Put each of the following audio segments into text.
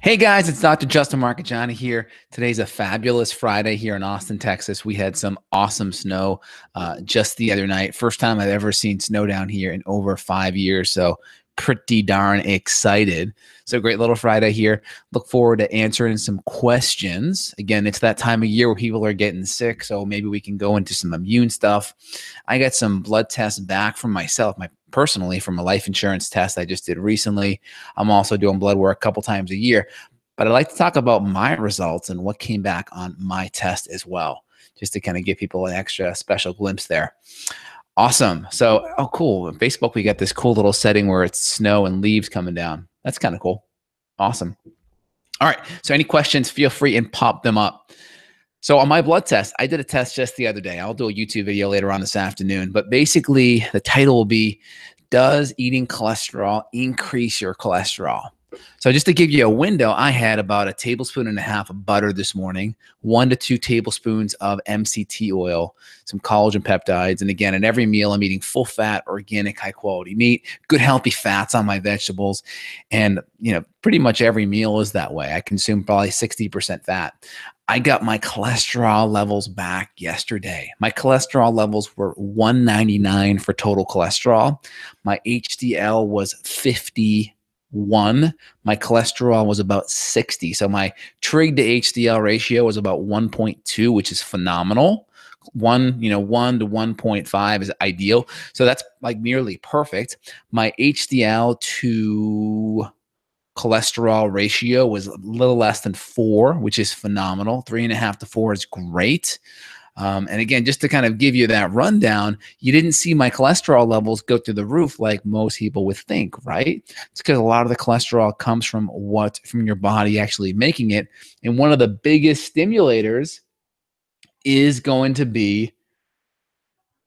Hey guys, it's Dr. Justin Marchegiani here. Today's a fabulous Friday here in Austin, Texas. We had some awesome snow just the other night. First time I've ever seen snow down here in over 5 years. So pretty darn excited. So great little Friday here. Look forward to answering some questions. Again, it's that time of year where people are getting sick. So maybe we can go into some immune stuff. I got some blood tests back from myself, personally from a life insurance test I just did recently. I'm also doing blood work a couple times a year, but I'd like to talk about my results and what came back on my test as well, just to kind of give people an extra special glimpse there. Awesome. So, oh, cool. On Facebook, we got this cool little setting where it's snow and leaves coming down. That's kind of cool. Awesome. All right. So any questions, feel free and pop them up. So on my blood test, I did a test just the other day. I'll do a YouTube video later on this afternoon, but basically the title will be, does eating cholesterol increase your cholesterol? So just to give you a window, I had about 1.5 tablespoons of butter this morning, 1 to 2 tablespoons of MCT oil, some collagen peptides. And again, at every meal, I'm eating full fat, organic, high quality meat, good healthy fats on my vegetables. And, pretty much every meal is that way. I consume probably 60% fat. I got my cholesterol levels back yesterday. My cholesterol levels were 199 for total cholesterol. My HDL was 51. My cholesterol was about 60. So my trig to HDL ratio was about 1.2, which is phenomenal. 1 to 1.5 is ideal. So that's like nearly perfect. My HDL to cholesterol ratio was a little less than 4, which is phenomenal. 3.5 to 4 is great. And again, just to kind of give you that rundown, you didn't see my cholesterol levels go through the roof like most people would think, right? It's because a lot of the cholesterol comes from your body actually making it. And one of the biggest stimulators is going to be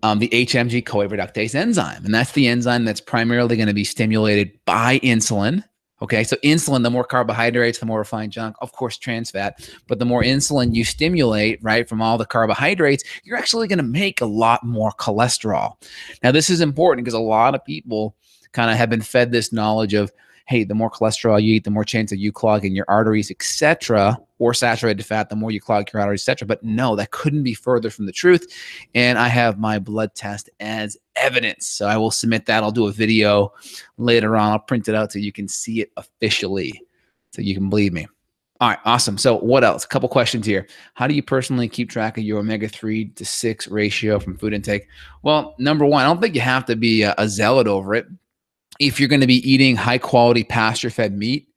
the HMG-CoA reductase enzyme. And that's the enzyme that's primarily going to be stimulated by insulin. Okay, so insulin, the more carbohydrates, the more refined junk, of course, trans fat, but the more insulin you stimulate, right, from all the carbohydrates, you're actually going to make a lot more cholesterol. Now, this is important because a lot of people kind of have been fed this knowledge of, hey, the more cholesterol you eat, the more chance of you clogging your arteries, etc., or saturated fat, the more you clog your arteries, etc. But no, that couldn't be further from the truth. And I have my blood test as evidence. So I will submit that. I'll do a video later on. I'll print it out so you can see it officially, so you can believe me. All right, awesome. So what else? A couple questions here. How do you personally keep track of your omega-3 to 6 ratio from food intake? Well, number one, I don't think you have to be a zealot over it. If you're going to be eating high quality pasture fed meat,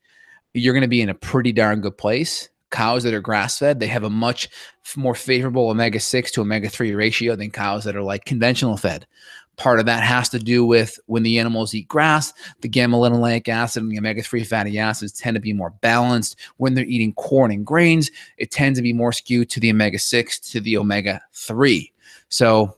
you're going to be in a pretty darn good place. Cows that are grass fed, they have a much more favorable omega-6 to omega-3 ratio than cows that are like conventional fed. Part of that has to do with when the animals eat grass, the gamma-linolenic acid and the omega-3 fatty acids tend to be more balanced. When they're eating corn and grains, it tends to be more skewed to the omega-6 to the omega-3. So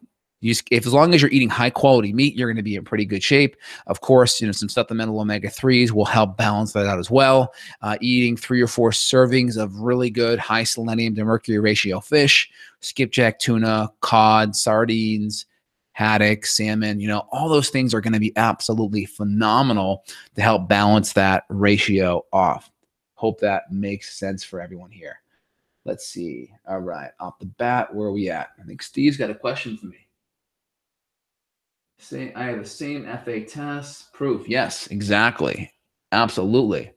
as long as you're eating high quality meat, you're going to be in pretty good shape. Of course, some supplemental omega-3s will help balance that out as well. Eating 3 or 4 servings of really good high selenium to mercury ratio fish, skipjack tuna, cod, sardines, haddock, salmon, all those things are going to be absolutely phenomenal to help balance that ratio off. Hope that makes sense for everyone here. Let's see. All right. Off the bat, where are we at? I think Steve's got a question for me. I have the same FA test proof. Yes, exactly. Absolutely.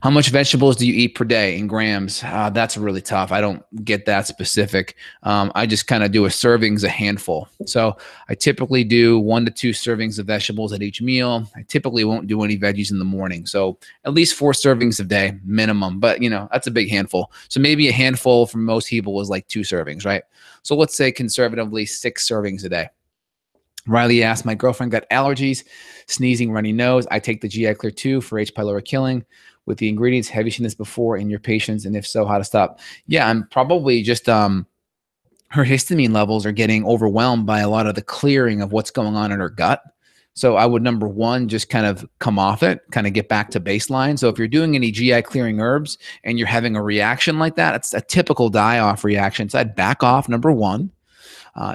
How much vegetables do you eat per day in grams? That's really tough. I don't get that specific. I just kind of do a servings, a handful. So I typically do 1 to 2 servings of vegetables at each meal. I typically won't do any veggies in the morning. So at least 4 servings a day minimum, but that's a big handful. So maybe a handful for most people is like 2 servings, right? So let's say conservatively 6 servings a day. Riley asked, my girlfriend got allergies, sneezing, runny nose. I take the GI Clear 2 for H. pylori killing. With the ingredients, have you seen this before in your patients? And if so, how to stop? Yeah, I'm probably just her histamine levels are getting overwhelmed by a lot of the clearing of what's going on in her gut. So I would, number one, just kind of come off it, kind of get back to baseline. So if you're doing any GI clearing herbs and you're having a reaction like that, it's a typical die-off reaction. So I'd back off, number one.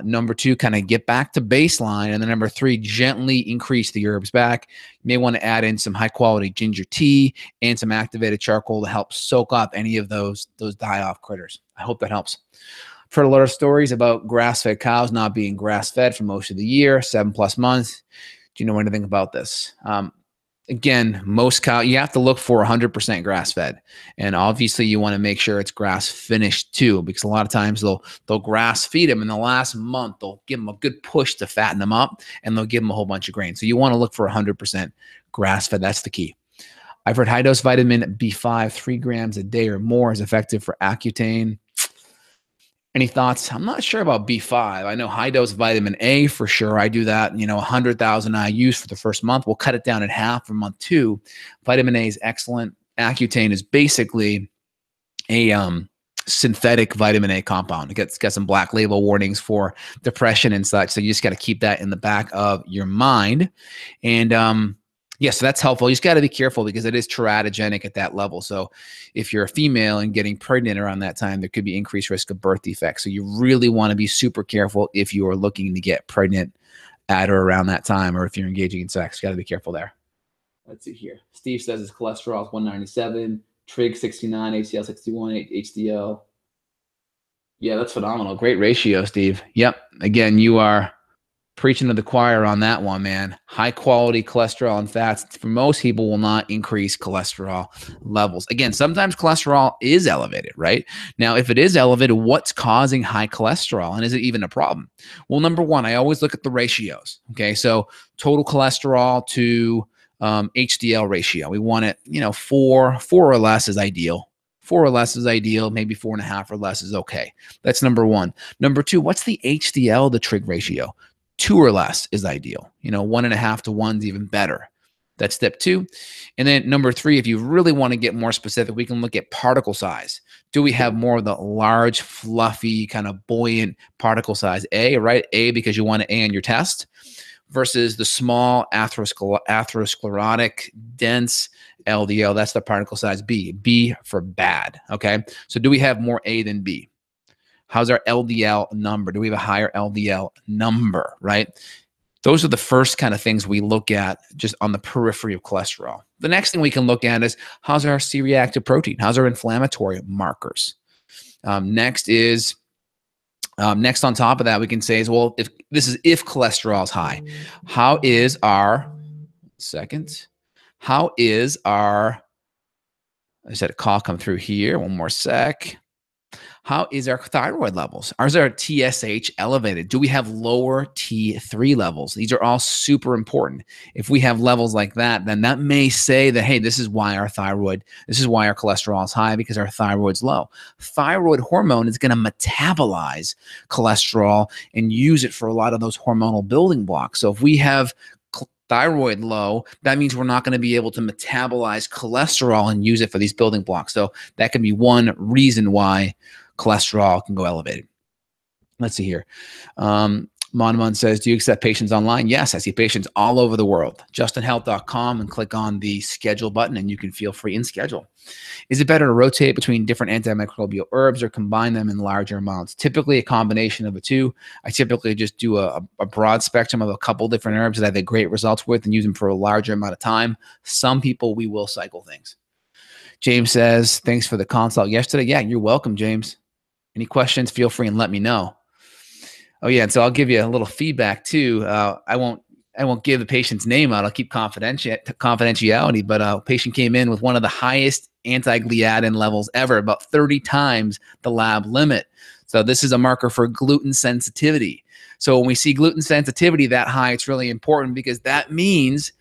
Number 2, kind of get back to baseline. And then number 3, gently increase the herbs back. You may want to add in some high quality ginger tea and some activated charcoal to help soak up any of those die-off critters. I hope that helps. I've heard a lot of stories about grass-fed cows not being grass-fed for most of the year, 7+ months. Do you know anything about this? Again, most cow, you have to look for 100% grass-fed, and obviously you want to make sure it's grass-finished too, because a lot of times they'll grass-feed them in the last month. They'll give them a good push to fatten them up, and they'll give them a whole bunch of grain. So you want to look for 100% grass-fed. That's the key. I've heard high-dose vitamin B5, 3 grams a day or more, is effective for accutane. Any thoughts? I'm not sure about B5. I know high-dose vitamin A for sure. I do that, 100,000 IUs for the first month. We'll cut it down in half for month 2. Vitamin A is excellent. Accutane is basically a synthetic vitamin A compound. It's got some black label warnings for depression and such. So you just got to keep that in the back of your mind. And yeah, so that's helpful. You just got to be careful because it is teratogenic at that level. So if you're a female and getting pregnant around that time, there could be increased risk of birth defects. So you really want to be super careful if you are looking to get pregnant at or around that time, or if you're engaging in sex. Got to be careful there. Let's see here. Steve says his cholesterol is 197, trig 69, HDL 61, HDL. Yeah, that's phenomenal. Great ratio, Steve. Yep. Again, you are preaching to the choir on that one, man. High quality cholesterol and fats for most people will not increase cholesterol levels. Again, sometimes cholesterol is elevated, right? Now, if it is elevated, what's causing high cholesterol, and is it even a problem? Well, number 1, I always look at the ratios. Okay, so total cholesterol to HDL ratio. We want it, 4 or less is ideal. 4 or less is ideal. Maybe 4.5 or less is okay. That's number 1. Number 2, what's the HDL to trig ratio? 2 or less is ideal. 1.5 to 1 is even better. That's step 2. And then number 3, if you really want to get more specific, we can look at particle size. Do we have more of the large, fluffy, kind of buoyant particle size? A, right? A, because you want an A on your test, versus the small atherosclerotic, dense LDL. That's the particle size B. B for bad. Okay. So do we have more A than B? How's our LDL number? Do we have a higher LDL number, right? Those are the first kind of things we look at just on the periphery of cholesterol. The next thing we can look at is how's our C-reactive protein? How's our inflammatory markers? Next on top of that, we can say is, well, if cholesterol is high, how is our, I just had a call come through here. One more sec. How is our thyroid levels? Is our TSH elevated? Do we have lower T3 levels? These are all super important. If we have levels like that, then that may say that, hey, this is why our cholesterol is high, because our thyroid's low. Thyroid hormone is going to metabolize cholesterol and use it for a lot of those hormonal building blocks. So if we have thyroid low, that means we're not going to be able to metabolize cholesterol and use it for these building blocks. So that can be one reason why cholesterol can go elevated. Let's see here. Monmon says, do you accept patients online? Yes, I see patients all over the world. justinhealth.com, and click on the schedule button and you can feel free and schedule. Is it better to rotate between different antimicrobial herbs or combine them in larger amounts? Typically a combination of the two. I typically just do a broad spectrum of a couple different herbs that I've had great results with and use them for a larger amount of time. Some people, we will cycle things. James says, thanks for the consult yesterday. Yeah, you're welcome, James. Any questions, feel free and let me know. Oh yeah, and so I'll give you a little feedback too. I won't give the patient's name out. I'll keep confidentiality. But a patient came in with one of the highest anti-gliadin levels ever, about 30 times the lab limit. So this is a marker for gluten sensitivity. So when we see gluten sensitivity that high, it's really important, because that means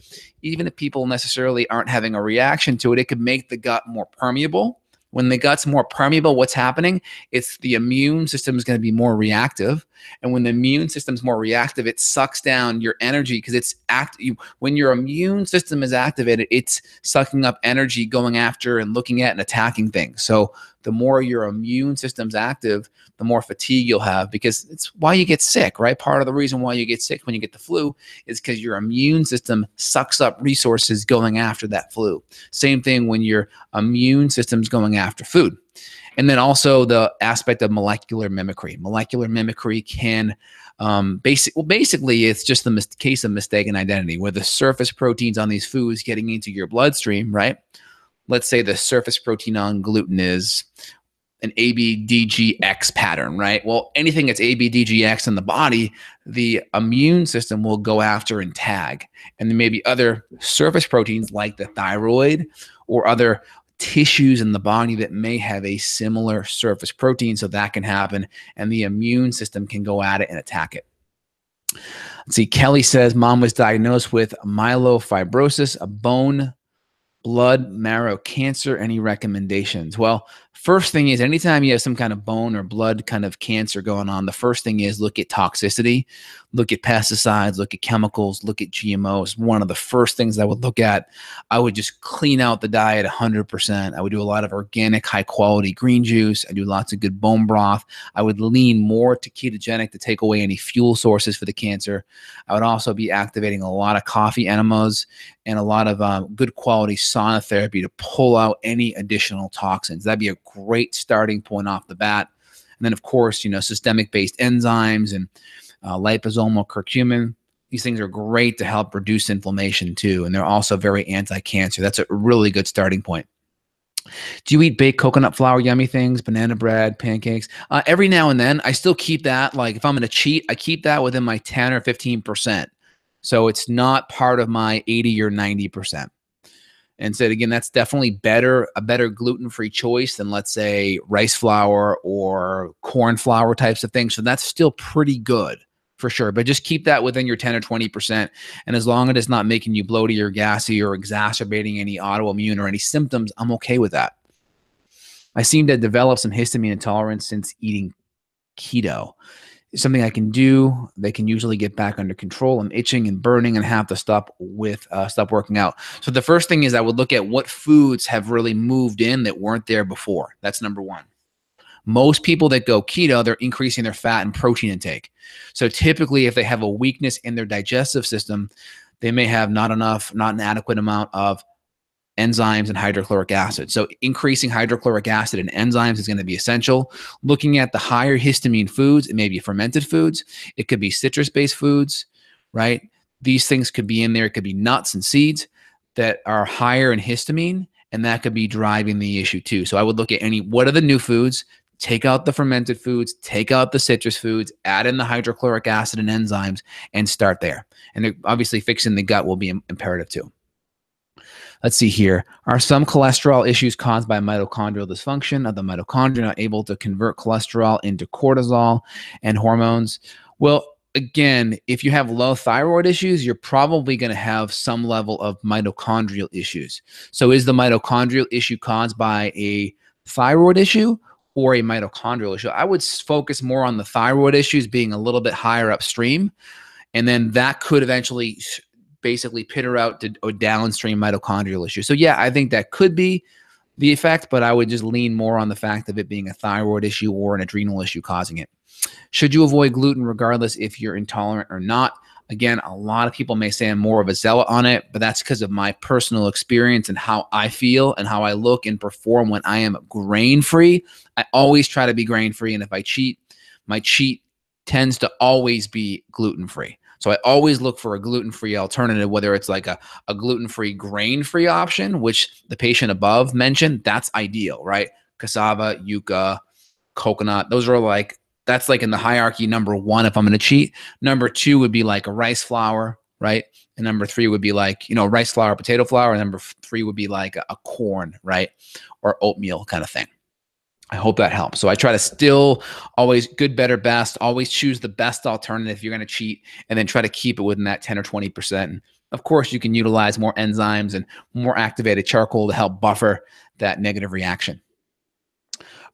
even if people necessarily aren't having a reaction to it, it could make the gut more permeable. When the gut's more permeable, what's happening? It's the immune system is going to be more reactive. And when the immune system's more reactive, it sucks down your energy, because it's when your immune system is activated, it's sucking up energy, going after and looking at and attacking things. So the more your immune system's active, the more fatigue you'll have, because it's why you get sick, right? Part of the reason why you get sick when you get the flu is because your immune system sucks up resources going after that flu. Same thing when your immune system's going after food. And then also the aspect of molecular mimicry. Molecular mimicry can basically it's just the case of mistaken identity, where the surface proteins on these foods getting into your bloodstream, right? Let's say the surface protein on gluten is an ABDGX pattern, right? Well, anything that's ABDGX in the body, the immune system will go after and tag. And then maybe other surface proteins like the thyroid or other tissues in the body that may have a similar surface protein. So that can happen, and the immune system can go at it and attack it. Let's see. Kelly says mom was diagnosed with myelofibrosis, a bone blood marrow cancer. Any recommendations? Well, first thing is anytime you have some kind of bone or blood kind of cancer going on, the first thing is look at toxicity, look at pesticides, look at chemicals, look at GMOs. One of the first things I would look at, I would just clean out the diet 100%. I would do a lot of organic, high quality green juice. I do lots of good bone broth. I would lean more to ketogenic to take away any fuel sources for the cancer. I would also be activating a lot of coffee enemas and a lot of good quality sauna therapy to pull out any additional toxins. That'd be a great starting point off the bat. And then, of course, systemic based enzymes and liposomal curcumin. These things are great to help reduce inflammation too. And they're also very anti-cancer. That's a really good starting point. Do you eat baked coconut flour, yummy things, banana bread, pancakes? Every now and then. I still keep that. Like if I'm going to cheat, I keep that within my 10 or 15%. So it's not part of my 80 or 90%. And so again, that's definitely a better gluten-free choice than, let's say, rice flour or corn flour types of things. So that's still pretty good for sure. But just keep that within your 10 or 20%. And as long as it's not making you bloaty or gassy or exacerbating any autoimmune or any symptoms, I'm okay with that. I seem to develop some histamine intolerance since eating keto. It's something I can do. They can usually get back under control. I'm itching and burning and have to stop working out. So the first thing is I would look at what foods have really moved in that weren't there before. That's number one. Most people that go keto, they're increasing their fat and protein intake. So typically if they have a weakness in their digestive system, they may have not an adequate amount of enzymes and hydrochloric acid. So increasing hydrochloric acid and enzymes is going to be essential. Looking at the higher histamine foods, it may be fermented foods. It could be citrus-based foods, right? These things could be in there. It could be nuts and seeds that are higher in histamine, and that could be driving the issue too. So I would look at what are the new foods, take out the fermented foods, take out the citrus foods, add in the hydrochloric acid and enzymes, and start there. And obviously fixing the gut will be imperative too. Let's see here. Are some cholesterol issues caused by mitochondrial dysfunction? Are the mitochondria not able to convert cholesterol into cortisol and hormones? Well, again, if you have low thyroid issues, you're probably going to have some level of mitochondrial issues. So is the mitochondrial issue caused by a thyroid issue or a mitochondrial issue? I would focus more on the thyroid issues being a little bit higher upstream, and then that could eventually basically pitter out to a downstream mitochondrial issue. So yeah, I think that could be the effect, but I would just lean more on the fact of it being a thyroid issue or an adrenal issue causing it. Should you avoid gluten regardless if you're intolerant or not? Again, a lot of people may say I'm more of a zealot on it, but that's because of my personal experience and how I feel and how I look and perform when I am grain-free. I always try to be grain-free, and if I cheat, my cheat tends to always be gluten-free. So I always look for a gluten-free alternative, whether it's like a gluten-free, grain-free option, which the patient above mentioned, that's ideal, right? Cassava, yucca, coconut, those are that's like in the hierarchy, number one, if I'm going to cheat. Number two would be like a rice flour, right? And number three would be like, rice flour, potato flour. And number three would be like a corn, right? Or oatmeal kind of thing. I hope that helps. So I try to still always good, better, best, always choose the best alternative if you're going to cheat, and then try to keep it within that 10 or 20%. And of course, you can utilize more enzymes and more activated charcoal to help buffer that negative reaction.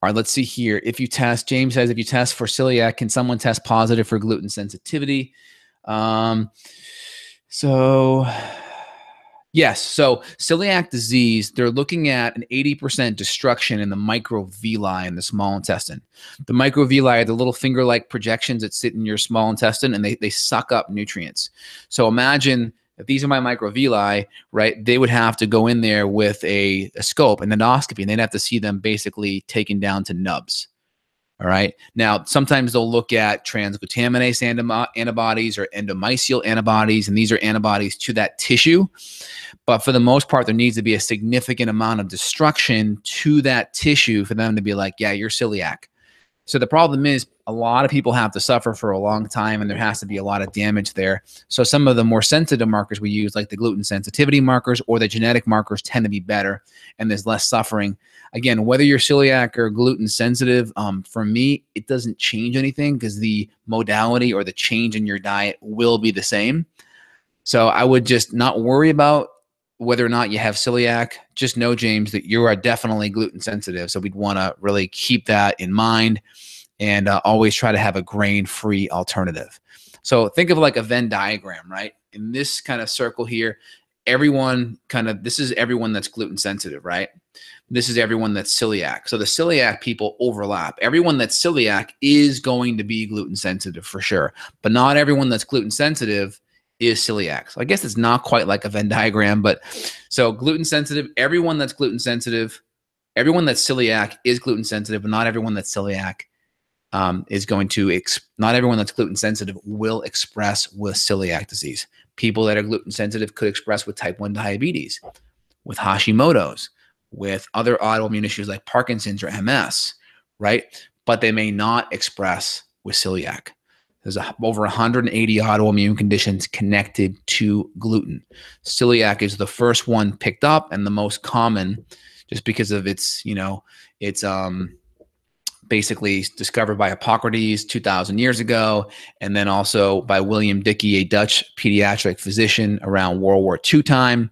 All right, let's see here. James says, if you test for celiac, can someone test positive for gluten sensitivity? Yes. So celiac disease, they're looking at an 80% destruction in the microvilli in the small intestine. The microvilli are the little finger-like projections that sit in your small intestine, and they suck up nutrients. So imagine if these are my microvilli, right, they would have to go in there with a scope, an endoscopy, and they'd have to see them basically taken down to nubs. All right. Now, sometimes they'll look at transglutaminase antibodies or endomysial antibodies, and these are antibodies to that tissue. But for the most part, there needs to be a significant amount of destruction to that tissue for them to be like, yeah, you're celiac. So the problem is a lot of people have to suffer for a long time, and there has to be a lot of damage there. So some of the more sensitive markers we use, like the gluten sensitivity markers or the genetic markers, tend to be better, and there's less suffering. Again, whether you're celiac or gluten sensitive, for me, it doesn't change anything because the modality or the change in your diet will be the same. So I would just not worry about whether or not you have celiac. Just know, James, that you are definitely gluten sensitive. So we'd want to really keep that in mind and always try to have a grain-free alternative. So think of like a Venn diagram, right? In this kind of circle here, this is everyone that's gluten sensitive, right? This is everyone that's celiac. So the celiac people overlap. Everyone that's celiac is going to be gluten sensitive for sure, but not everyone that's gluten sensitive is celiac. So I guess it's not quite like a Venn diagram, but so gluten sensitive, everyone that's gluten sensitive, everyone that's celiac is gluten sensitive, but not everyone that's celiac not everyone that's gluten sensitive will express with celiac disease. People that are gluten sensitive could express with type 1 diabetes, with Hashimoto's, with other autoimmune issues like Parkinson's or MS, right? But they may not express with celiac. There's over 180 autoimmune conditions connected to gluten. Celiac is the first one picked up and the most common, just because of its basically discovered by Hippocrates 2,000 years ago, and then also by William Dickey, a Dutch pediatric physician around World War II time.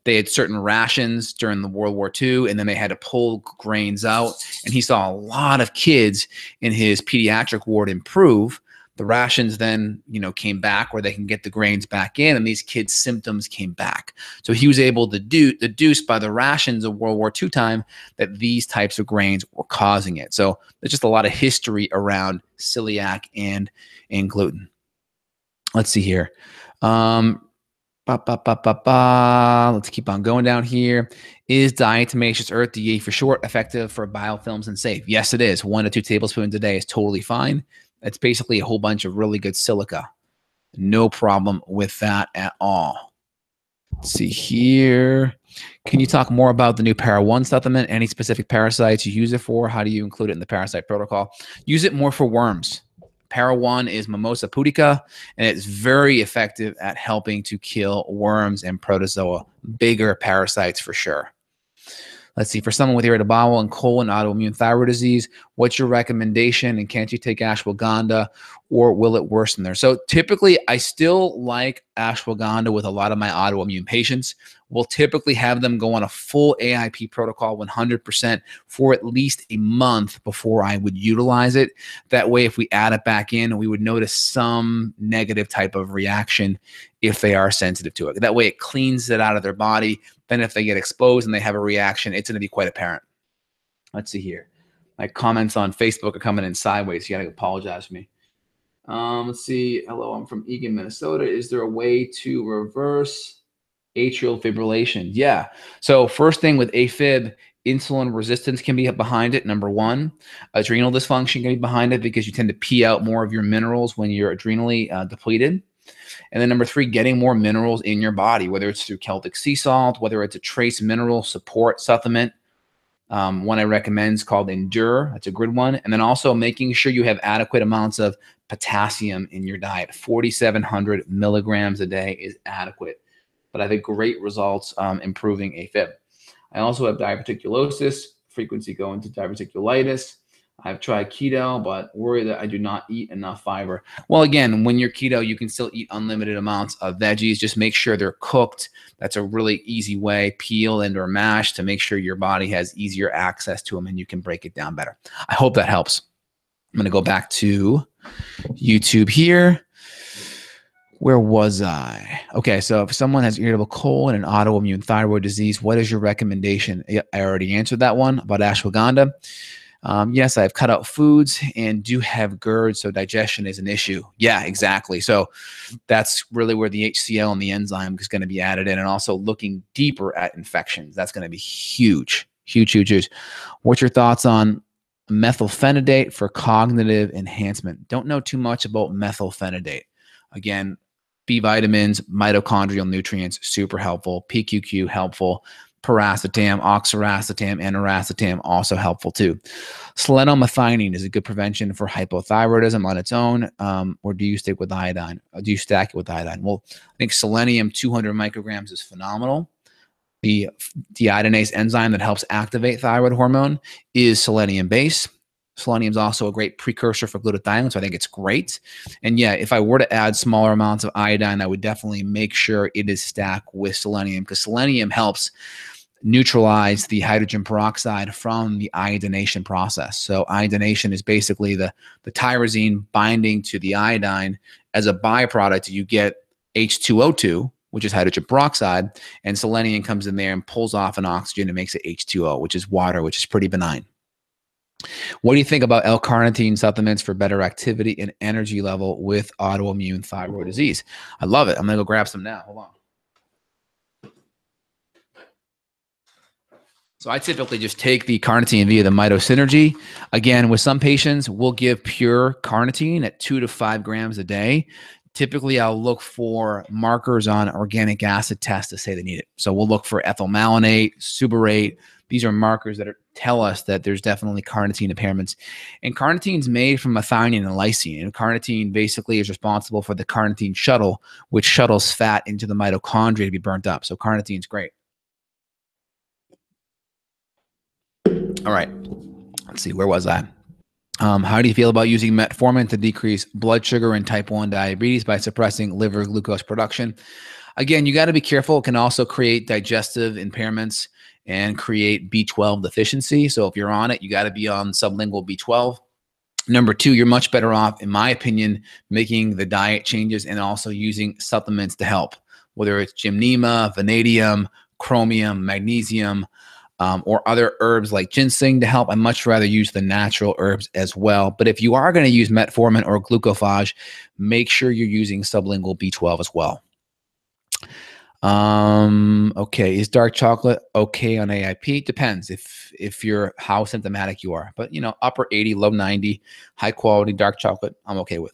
They had certain rations during the World War II, and then they had to pull grains out. And he saw a lot of kids in his pediatric ward improve. The rations then, came back where they can get the grains back in, and these kids' symptoms came back. So he was able to deduce by the rations of World War II time that these types of grains were causing it. So there's just a lot of history around celiac and gluten. Let's see here. Let's keep on going down here. Is diatomaceous earth, DA for short, effective for biofilms and safe? Yes, it is. 1 to 2 tablespoons a day is totally fine. It's basically a whole bunch of really good silica. No problem with that at all. Let's see here. Can you talk more about the new Para-1 supplement? Any specific parasites you use it for? How do you include it in the parasite protocol? Use it more for worms. Para-1 is Mimosa pudica, and it's very effective at helping to kill worms and protozoa, bigger parasites for sure. Let's see, for someone with irritable bowel and colon autoimmune thyroid disease, what's your recommendation? And can't you take ashwagandha, or will it worsen there? So typically, I still like ashwagandha with a lot of my autoimmune patients. We'll typically have them go on a full AIP protocol 100% for at least a month before I would utilize it. That way, if we add it back in, we would notice some negative type of reaction if they are sensitive to it. That way, it cleans it out of their body. Then if they get exposed and they have a reaction, it's going to be quite apparent. Let's see here. My comments on Facebook are coming in sideways. You got to apologize to me. Let's see. Hello, I'm from Eagan, Minnesota. Is there a way to reverse atrial fibrillation? Yeah. So first thing with AFib, insulin resistance can be behind it, number one. Adrenal dysfunction can be behind it because you tend to pee out more of your minerals when you're adrenally depleted. And then number three, getting more minerals in your body, whether it's through Celtic sea salt, whether it's a trace mineral support supplement. One I recommend is called Endure. That's a good one. And then also making sure you have adequate amounts of potassium in your diet. 4,700 milligrams a day is adequate. But I've had great results improving AFib. I also have diverticulosis, frequency going to diverticulitis. I've tried keto, but worry that I do not eat enough fiber. Well, again, when you're keto, you can still eat unlimited amounts of veggies. Just make sure they're cooked. That's a really easy way, peel and or mash, to make sure your body has easier access to them and you can break it down better. I hope that helps. I'm going to go back to YouTube here. Where was I? Okay, so if someone has irritable colon and autoimmune thyroid disease, what is your recommendation? I already answered that one about ashwagandha. Yes, I've cut out foods and do have GERD, so digestion is an issue. Yeah, exactly. So that's really where the HCl and the enzyme is going to be added in, and also looking deeper at infections. That's going to be huge, huge, huge, huge. What's your thoughts on methylphenidate for cognitive enhancement? Don't know too much about methylphenidate. Again, B vitamins, mitochondrial nutrients, super helpful. PQQ, helpful. Piracetam, oxiracetam, and aracetam, also helpful too. Selenomethionine is a good prevention for hypothyroidism on its own, or do you stick with iodine? Do you stack it with iodine? Well, I think selenium 200 micrograms is phenomenal. The deiodinase enzyme that helps activate thyroid hormone is selenium based. Selenium is also a great precursor for glutathione, so I think it's great. And yeah, if I were to add smaller amounts of iodine, I would definitely make sure it is stacked with selenium, because selenium helps neutralize the hydrogen peroxide from the iodination process. So iodination is basically the tyrosine binding to the iodine. As a byproduct, you get H2O2, which is hydrogen peroxide, and selenium comes in there and pulls off an oxygen and makes it H2O, which is water, which is pretty benign. What do you think about L-carnitine supplements for better activity and energy level with autoimmune thyroid disease? I love it. I'm going to go grab some now. Hold on. So I typically just take the carnitine via the mitosynergy. Again, with some patients, we'll give pure carnitine at 2 to 5 grams a day. Typically, I'll look for markers on organic acid tests to say they need it. So we'll look for ethyl malonate, subarate. These are markers that tell us that there's definitely carnitine impairments. And carnitine is made from methionine and lysine. And carnitine basically is responsible for the carnitine shuttle, which shuttles fat into the mitochondria to be burnt up. So carnitine is great. All right, let's see, where was I? How do you feel about using metformin to decrease blood sugar and type 1 diabetes by suppressing liver glucose production? Again, you got to be careful. It can also create digestive impairments and create B12 deficiency. So if you're on it, you got to be on sublingual B12. Number 2, you're much better off, in my opinion, making the diet changes and also using supplements to help, whether it's gymnema, vanadium, chromium, magnesium, or other herbs like ginseng to help. I much rather use the natural herbs as well. But if you are going to use metformin or glucophage, make sure you're using sublingual B12 as well. Okay, is dark chocolate okay on AIP? Depends if you're how symptomatic you are. But upper 80, low 90, high quality dark chocolate, I'm okay with.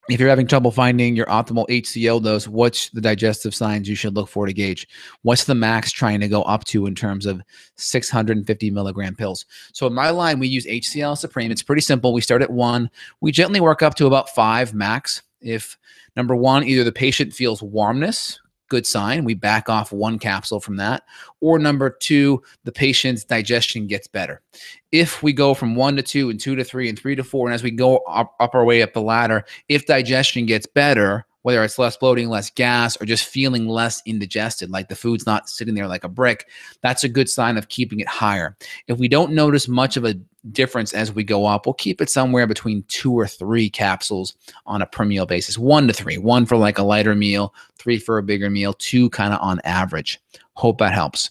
If you're having trouble finding your optimal HCl dose, what's the digestive signs you should look for to gauge? What's the max trying to go up to in terms of 650 milligram pills? So in my line, we use HCl Supreme. It's pretty simple. We start at 1. We gently work up to about 5 max. If number 1, either the patient feels warmness, good sign, we back off 1 capsule from that. Or number 2, the patient's digestion gets better. If we go from 1 to 2 and 2 to 3 and 3 to 4, and as we go up our way up the ladder, if digestion gets better, whether it's less bloating, less gas, or just feeling less indigested, like the food's not sitting there like a brick, that's a good sign of keeping it higher. If we don't notice much of a difference as we go up, we'll keep it somewhere between 2 or 3 capsules on a per meal basis. 1 to 3, 1 for like a lighter meal, 3 for a bigger meal, 2 kind of on average. Hope that helps.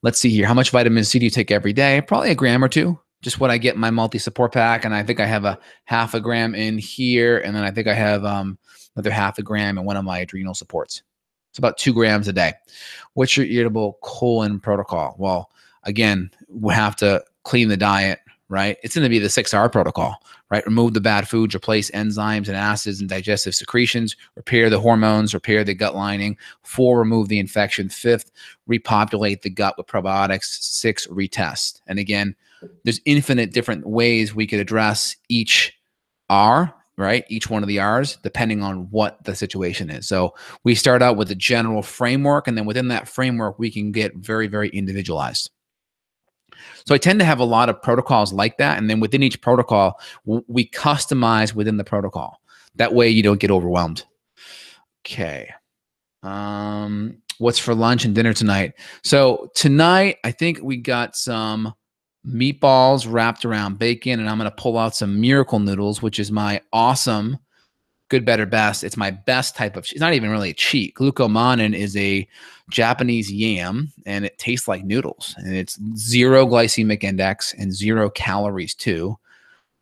Let's see here. How much vitamin C do you take every day? Probably a gram or 2. Just what I get in my multi-support pack. And I think I have a half a gram in here. And then I think I have another half a gram in one of my adrenal supports. It's about 2 grams a day. What's your irritable colon protocol? Well, again, we have to clean the diet, right? It's going to be the 6R protocol, right? Remove the bad foods, replace enzymes and acids and digestive secretions, repair the hormones, repair the gut lining. 4, remove the infection. 5th, repopulate the gut with probiotics. 6, retest. And again, there's infinite different ways we could address each R, right? Each one of the R's, depending on what the situation is. So we start out with a general framework, and then within that framework, we can get very, very individualized. So I tend to have a lot of protocols like that. And then within each protocol, we customize within the protocol. That way you don't get overwhelmed. Okay. What's for lunch and dinner tonight? So tonight, I think we got some meatballs wrapped around bacon, and I'm going to pull out some miracle noodles, which is my awesome good, better, best. It's my best type of, it's not even really a cheat. Glucomannan is a Japanese yam, and it tastes like noodles, and it's 0 glycemic index and 0 calories too.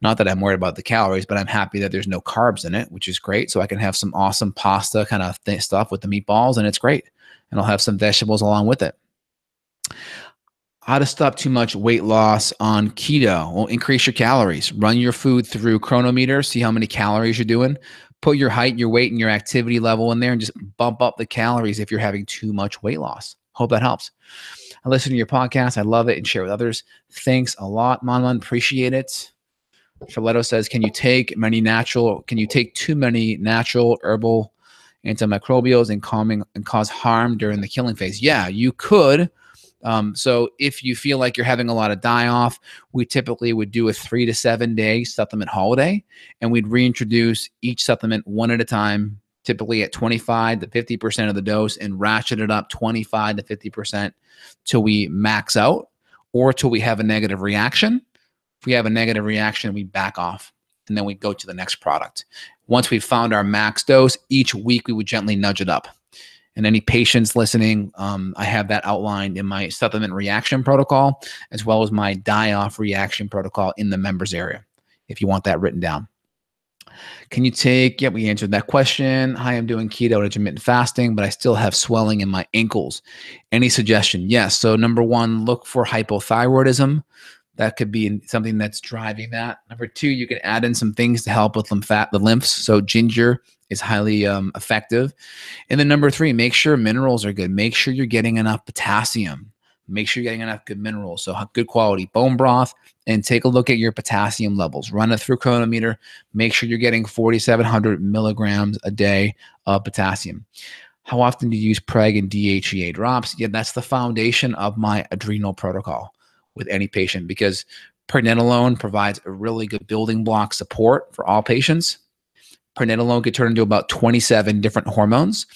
Not that I'm worried about the calories, but I'm happy that there's no carbs in it, which is great. So I can have some awesome pasta kind of stuff with the meatballs, and it's great. And I'll have some vegetables along with it. How to stop too much weight loss on keto? Well, increase your calories. Run your food through Chronometer. See how many calories you're doing. Put your height, your weight, and your activity level in there, and just bump up the calories if you're having too much weight loss. Hope that helps. I listen to your podcast. I love it and share with others. Thanks a lot, Monman. Appreciate it. Charletto says, can you take too many natural herbal antimicrobials and cause harm during the killing phase? Yeah, you could. So if you feel like you're having a lot of die-off, we typically would do a 3 to 7 day supplement holiday, and we'd reintroduce each supplement one at a time, typically at 25 to 50% of the dose, and ratchet it up 25 to 50% till we max out or till we have a negative reaction. If we have a negative reaction, we back off, and then we go to the next product. Once we've found our max dose, each week we would gently nudge it up. And any patients listening, I have that outlined in my supplement reaction protocol, as well as my die-off reaction protocol in the members area, if you want that written down. Can you take, yeah, we answered that question. Hi, I'm doing keto and intermittent fasting, but I still have swelling in my ankles. Any suggestion? Yes. So number one, look for hypothyroidism. That could be something that's driving that. Number two, you can add in some things to help with the lymphs. So ginger is highly effective. And then number three, make sure minerals are good. Make sure you're getting enough potassium. Make sure you're getting enough good minerals. So good quality bone broth, and take a look at your potassium levels. Run it through Chronometer. Make sure you're getting 4,700 milligrams a day of potassium. How often do you use preg and DHEA drops? Yeah, that's the foundation of my adrenal protocol with any patient, because pregnenolone provides a really good building block support for all patients. Pregnenolone could turn into about 27 different hormones.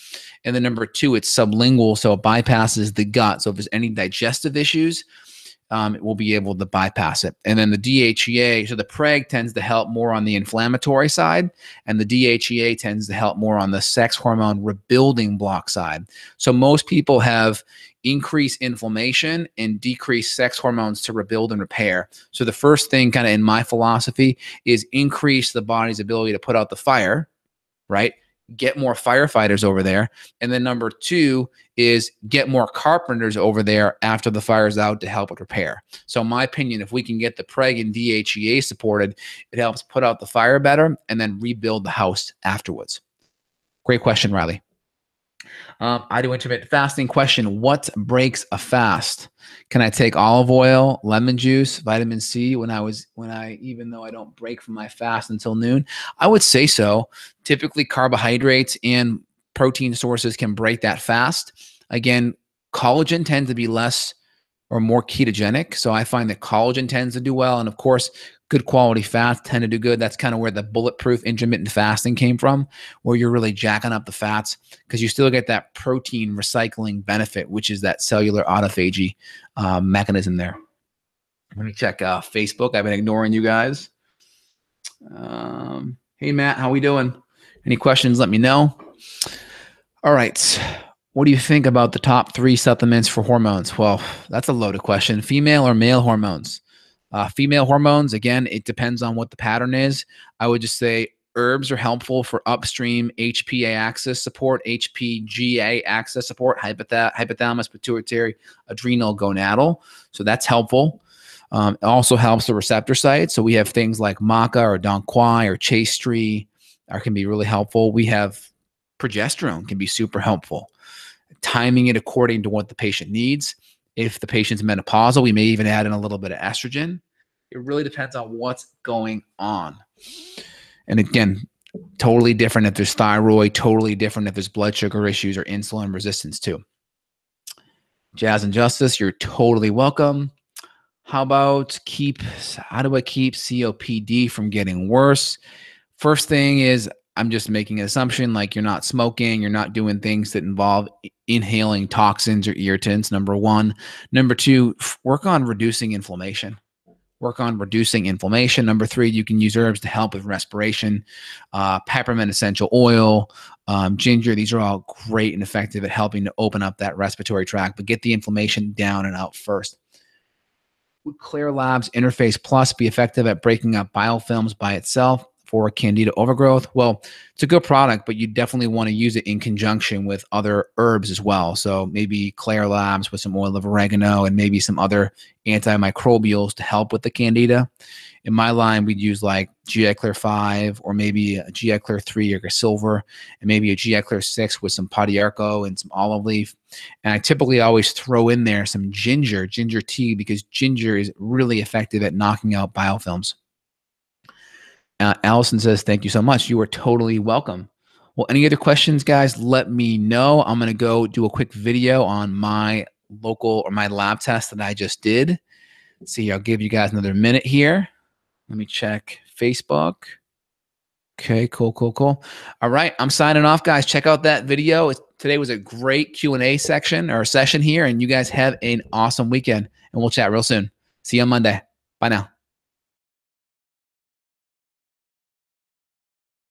And then number two, it's sublingual, so it bypasses the gut. So if there's any digestive issues, it will be able to bypass it. And then the DHEA, so the preg tends to help more on the inflammatory side, and the DHEA tends to help more on the sex hormone rebuilding block side. So most people have increased inflammation and decreased sex hormones to rebuild and repair. So the first thing kind of in my philosophy is increase the body's ability to put out the fire, right? Get more firefighters over there. And then number two is get more carpenters over there after the fire's out to help with repair. So in my opinion, if we can get the preg and DHEA supported, it helps put out the fire better and then rebuild the house afterwards. Great question, Riley. I do intermittent fasting. Question: what breaks a fast? Can I take olive oil, lemon juice, vitamin C even though I don't break from my fast until noon? I would say so. Typically, carbohydrates and protein sources can break that fast. Again, collagen tends to be less or more ketogenic, so I find that collagen tends to do well, and of course, good quality fats tend to do good. That's kind of where the bulletproof intermittent fasting came from, where you're really jacking up the fats because you still get that protein recycling benefit, which is that cellular autophagy mechanism there. Let me check Facebook. I've been ignoring you guys. Hey, Matt, how we doing? Any questions, let me know. All right. What do you think about the top 3 supplements for hormones? Well, that's a loaded question. Female or male hormones? Female hormones, again, it depends on what the pattern is. I would just say herbs are helpful for upstream HPA axis support, HPGA axis support, hypothalamus, pituitary, adrenal, gonadal. So that's helpful. It also helps the receptor site. So we have things like maca or dong quai or chaste can be really helpful. We have progesterone can be super helpful. Timing it according to what the patient needs. If the patient's menopausal, we may even add in a little bit of estrogen. It really depends on what's going on. And again, totally different if there's thyroid, totally different if there's blood sugar issues or insulin resistance too. Jazz and Justice, you're totally welcome. How do I keep COPD from getting worse? First thing is, I'm just making an assumption like you're not smoking, you're not doing things that involve inhaling toxins or irritants, number one. Number two, work on reducing inflammation. work on reducing inflammation. Number 3, you can use herbs to help with respiration. Peppermint essential oil, ginger. These are all great and effective at helping to open up that respiratory tract, but get the inflammation down and out first. Would Clear Labs Interface Plus be effective at breaking up biofilms by itself for candida overgrowth? Well, it's a good product, but you definitely want to use it in conjunction with other herbs as well. So maybe Clear Labs with some oil of oregano and maybe some other antimicrobials to help with the candida. In my line, we'd use like GI Clear 5 or maybe a GI Clear 3 or silver, and maybe a GI Clear 6 with some Podiarco and some olive leaf. And I typically always throw in there some ginger tea, because ginger is really effective at knocking out biofilms. Allison says, thank you so much. You are totally welcome. Well, any other questions, guys, let me know. I'm going to go do a quick video on my local or my lab test that I just did. Let's see, I'll give you guys another minute here. Let me check Facebook. Okay, cool. All right, I'm signing off, guys. Check out that video. Today was a great Q&A section or session here, and you guys have an awesome weekend, and we'll chat real soon. See you on Monday. Bye now.